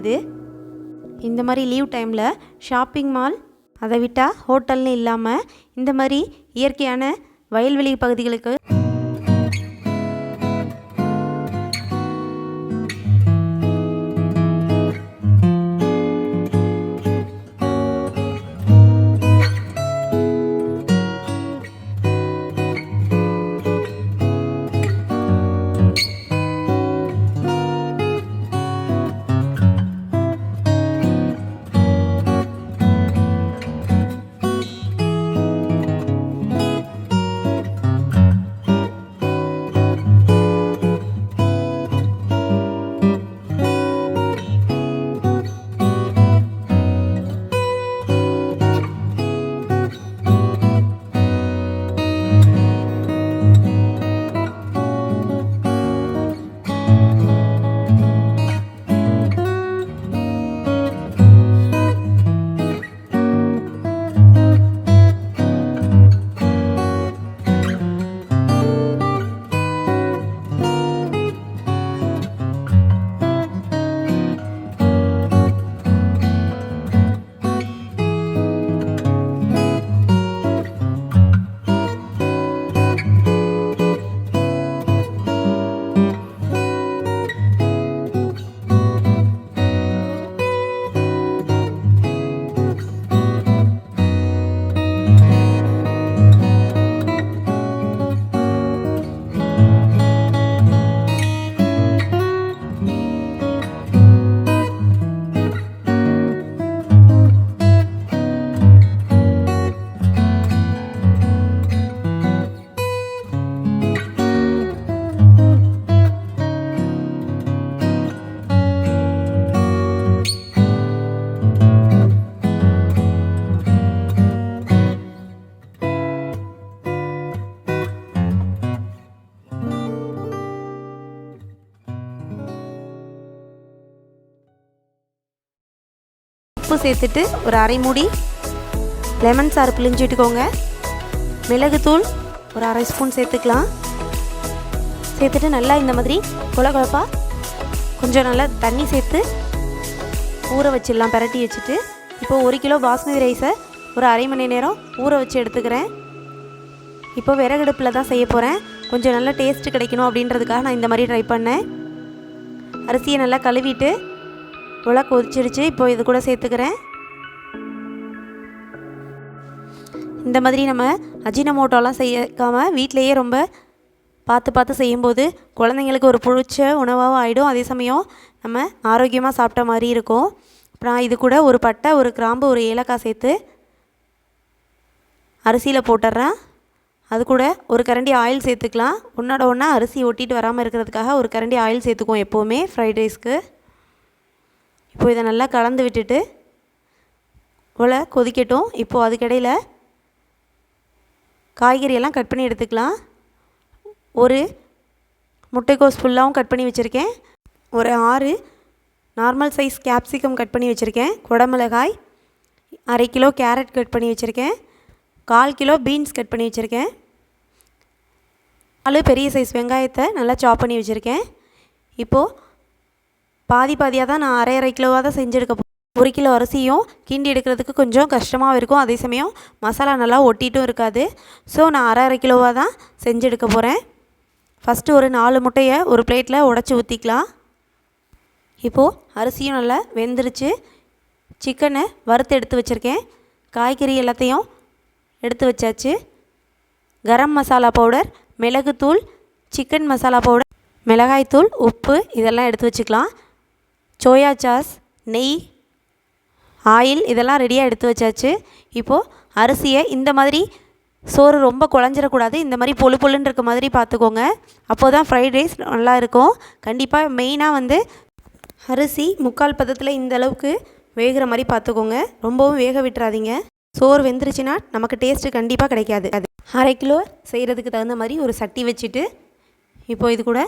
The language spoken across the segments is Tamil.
கிடைக்கிது. இந்த மாதிரி லீவ் டைமில் ஷாப்பிங் மால், அதை விட்டால் ஹோட்டல்னு இல்லாமல் இந்த மாதிரி இயற்கையான வயல்வெளி பகுதிகளுக்கு உப்பு சேர்த்துட்டு ஒரு அரை மூடி லெமன் சாறு பிழிஞ்சு விட்டுக்கோங்க. மிளகுத்தூள் ஒரு அரை ஸ்பூன் சேர்த்துக்கலாம். சேர்த்துட்டு நல்லா இந்த மாதிரி கொலகொலப்பாக கொஞ்சம் நல்லா தண்ணி சேர்த்து ஊற வச்சிடலாம். பரட்டி வச்சுட்டு இப்போது 1 கிலோ பாஸ்மதி ரைஸை ஒரு அரை மணி நேரம் ஊற வச்சு எடுத்துக்கிறேன். இப்போ விறகடுப்பில் தான் செய்ய போகிறேன். கொஞ்சம் நல்லா டேஸ்ட்டு கிடைக்கணும் அப்படின்றதுக்காக நான் இந்த மாதிரி ட்ரை பண்ணேன். அரிசியை நல்லா கழுவிட்டு உள்ள கொதிச்சிருச்சு. இப்போ இது கூட சேர்த்துக்கிறேன். இந்த மாதிரி நம்ம அஜினமோட்டோலாம் செய்யாமல் வீட்டிலையே ரொம்ப பார்த்து செய்யும்போது குழந்தைங்களுக்கு ஒரு பிடிச்ச உணவாகவும் ஆகிடும். அதே சமயம் நம்ம ஆரோக்கியமாக சாப்பிட்ட மாதிரி இருக்கும். அப்புறம் இது கூட ஒரு பட்டை, ஒரு கிராம்பு, ஒரு ஏலக்காய் சேர்த்து அரிசியில் போட்டுடுறேன். அது கூட ஒரு கரண்டி ஆயில் சேர்த்துக்கலாம். ஒன்றோட ஒன்றா அரிசி ஒட்டிட்டு வராமல் இருக்கிறதுக்காக ஒரு கரண்டி ஆயில் சேர்த்துக்குவோம் எப்போவுமே ஃப்ரைட் ரைஸ்க்கு. இப்போ இதை நல்லா கலந்து விட்டுட்டு உள்ள கொதிக்கட்டும். இப்போது அதுக்கிடையில் காய்கறியெல்லாம் கட் பண்ணி எடுத்துக்கலாம். ஒரு முட்டைக்கோஸ் ஃபுல்லாகவும் கட் பண்ணி வச்சுருக்கேன். ஒரு 6 நார்மல் சைஸ் கேப்சிகம் கட் பண்ணி வச்சுருக்கேன். குடமிளகாய், அரை கிலோ கேரட் கட் பண்ணி வச்சுருக்கேன். 1/4 கிலோ பீன்ஸ் கட் பண்ணி வச்சுருக்கேன். 4 பெரிய சைஸ் வெங்காயத்தை நல்லா சாப் பண்ணி வச்சுருக்கேன். இப்போது பாதியாக தான் நான் அரை கிலோவாக தான் செஞ்செடுக்க போகிறேன். 1 கிலோ அரிசியும் கிண்டி எடுக்கிறதுக்கு கொஞ்சம் கஷ்டமாக இருக்கும். அதே சமயம் மசாலா நல்லா ஒட்டிட்டும் இருக்காது. ஸோ நான் அரை கிலோவாக தான் செஞ்செடுக்க போகிறேன். ஃபஸ்ட்டு ஒரு 4 முட்டையை ஒரு பிளேட்டில் உடச்சி ஊற்றிக்கலாம். இப்போது அரிசியும் நல்லா வெந்துருச்சு. சிக்கனை வறுத்து எடுத்து வச்சுருக்கேன். காய்கறி எல்லாத்தையும் எடுத்து வச்சாச்சு. கரம் மசாலா பவுடர், மிளகுத்தூள், சிக்கன் மசாலா பவுடர், மிளகாய்த்தூள், உப்பு இதெல்லாம் எடுத்து வச்சுக்கலாம். சோயா சாஸ், நெய், ஆயில் இதெல்லாம் ரெடியாக எடுத்து வச்சாச்சு. இப்போது அரிசியை இந்த மாதிரி சோறு ரொம்ப குழஞ்சிடக்கூடாது. இந்த மாதிரி பொழுன்னு இருக்க மாதிரி பார்த்துக்கோங்க. அப்போது தான் ஃப்ரைட் ரைஸ் நல்லா இருக்கும். கண்டிப்பாக மெயினாக அரிசி 3/4 பதத்தில் இந்த அளவுக்கு வேகிற மாதிரி பார்த்துக்கோங்க. ரொம்பவும் வேக விட்டுறாதீங்க. சோறு வெந்துருச்சுன்னா நமக்கு டேஸ்ட்டு கண்டிப்பாக கிடைக்காது. அது அரை கிலோ செய்கிறதுக்கு தகுந்த மாதிரி ஒரு சட்டி வச்சுட்டு இப்போது இது கூட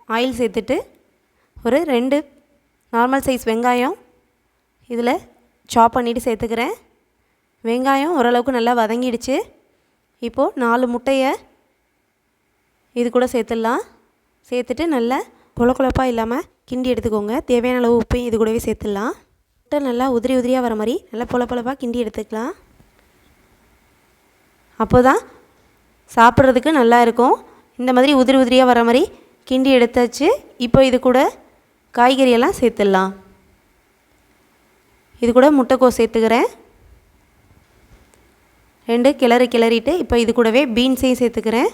ஆயில் சேர்த்துட்டு ஒரு 2 நார்மல் சைஸ் வெங்காயம் இதில் சாப் பண்ணிவிட்டு சேர்த்துக்கிறேன். வெங்காயம் ஓரளவுக்கு நல்லா வதங்கிடுச்சு. இப்போது 4 முட்டையை இது கூட சேர்த்துடலாம். சேர்த்துட்டு நல்லா கொல கொலப்பாக இல்லாமல் கிண்டி எடுத்துக்கோங்க. தேவையான அளவு உப்பையும் இது கூடவே சேர்த்துடலாம். முட்டை நல்லா உதிரி உதிரியாக வர மாதிரி நல்லா பொலப்பாக கிண்டி எடுத்துக்கலாம். அப்போ தான் சாப்பிட்றதுக்கு நல்லா இருக்கும். இந்த மாதிரி உதிரி உதிரியாக வர மாதிரி கிண்டி எடுத்தாச்சு. இப்போ இது கூட காய்கறியெல்லாம் சேர்த்துடலாம். இது கூட முட்டைக்கோஸ் சேர்த்துக்கிறேன். 2 கிளறிட்டு இப்போ இது கூடவே பீன்ஸையும் சேர்த்துக்கிறேன்.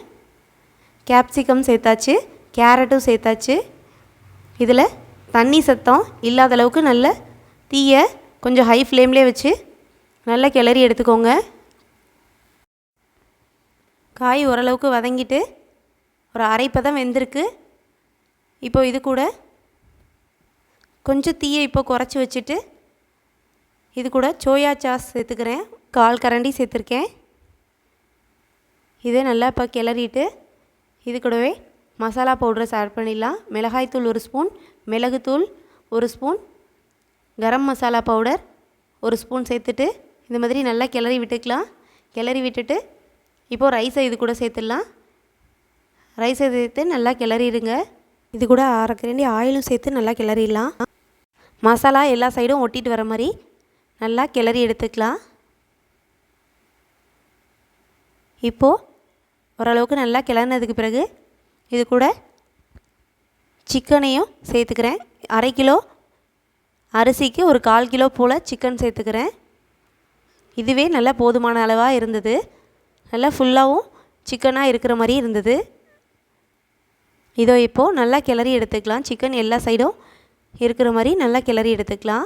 கேப்சிகம் சேர்த்தாச்சு, கேரட்டும் சேர்த்தாச்சு. இதில் தண்ணி சத்தம் இல்லாத அளவுக்கு நல்ல தீயை கொஞ்சம் ஹை ஃப்ளேம்லேயே வச்சு நல்லா கிளறி எடுத்துக்கோங்க. காய் ஓரளவுக்கு வதங்கிட்டு ஒரு அரைப்பதம் வெந்திருக்கு. இப்போ இது கூட கொஞ்சம் தீயை இப்போ குறைச்சி வச்சுட்டு இது கூட சோயா சாஸ் சேர்த்துக்கிறேன். 1/4 கரண்டி சேர்த்துருக்கேன். இதை நல்லா இப்போ கிளறிட்டு இது கூடவே மசாலா பவுடர்ஸ் ஆட் பண்ணிடலாம். மிளகாய்த்தூள் 1 ஸ்பூன், மிளகுத்தூள் 1 spoon, garam masala powder 1 spoon சேர்த்துட்டு இந்த மாதிரி நல்லா கிளறி விட்டுக்கலாம். கிளறி விட்டுட்டு இப்போது ரைஸை இது கூட சேர்த்துடலாம். ரைஸை சேர்த்து நல்லா கிளறிடுங்க. இது கூட 1/2 கரண்டி ஆயிலும் சேர்த்து நல்லா கிளறிடலாம். மசாலா எல்லா சைடும் ஒட்டிட்டு வர மாதிரி நல்லா கிளறி எடுத்துக்கலாம். இப்போது ஓரளவுக்கு நல்லா கிளறினதுக்கு பிறகு இது கூட சிக்கனையும் சேர்த்துக்கிறேன். 1/2 கிலோ அரிசிக்கு ஒரு 1/4 கிலோ போல் சிக்கன் சேர்த்துக்கிறேன். இதுவே நல்லா போதுமான அளவாக இருந்தது. நல்லா ஃபுல்லாகவும் சிக்கனாக இருக்கிற மாதிரி இருந்தது. இதோ இப்போது நல்லா கிளறி எடுத்துக்கலாம். சிக்கன் எல்லா சைடும் இருக்கிற மாதிரி நல்லா கிளறி எடுத்துக்கலாம்.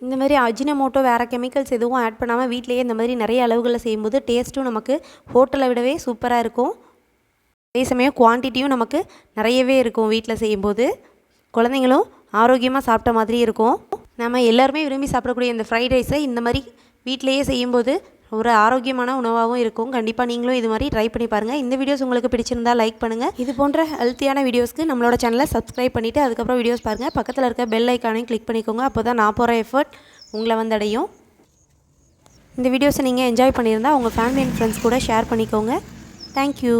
இந்த மாதிரி அஜினமோட்டோ வேறு கெமிக்கல்ஸ் எதுவும் ஆட் பண்ணாமல் வீட்டிலையே இந்த மாதிரி நிறைய அளவுகளில் செய்யும்போது டேஸ்ட்டும் நமக்கு ஹோட்டலை விடவே சூப்பராக இருக்கும். அதே சமயம் குவான்டிட்டியும் நமக்கு நிறையவே இருக்கும். வீட்டில் செய்யும்போது குழந்தைங்களும் ஆரோக்கியமாக சாப்பிட்ட மாதிரி இருக்கும். நம்ம எல்லாருமே விரும்பி சாப்பிடக்கூடிய இந்த ஃப்ரைட் ரைஸை இந்த மாதிரி வீட்டிலையே செய்யும்போது ஒரு ஆரோக்கியமான உணவாகவும் இருக்கும். கண்டிப்பாக நீங்களும் இது மாதிரி ட்ரை பண்ணி பாருங்கள். இந்த வீடியோஸ் உங்களுக்கு பிடிச்சிருந்தால் லைக் பண்ணுங்கள். இது போன்ற ஹெல்த்தியான வீடியோஸ்க்கு நம்மளோட சேனலை சப்ஸ்கிரைப் பண்ணிவிட்டு அதுக்கப்புறம் வீடியோஸ் பாருங்கள். பக்கத்தில் இருக்க பெல் ஐக்கானையும் கிளிக் பண்ணிக்கோங்க. அப்போ தான் நான் போகிற எஃபர்ட் உங்களை வந்தடையும். இந்த வீடியோஸை நீங்கள் என்ஜாய் பண்ணியிருந்தால் உங்கள் ஃபேமிலி அண்ட் ஃப்ரெண்ட்ஸ் கூட ஷேர் பண்ணிக்கோங்க. தேங்க்யூ.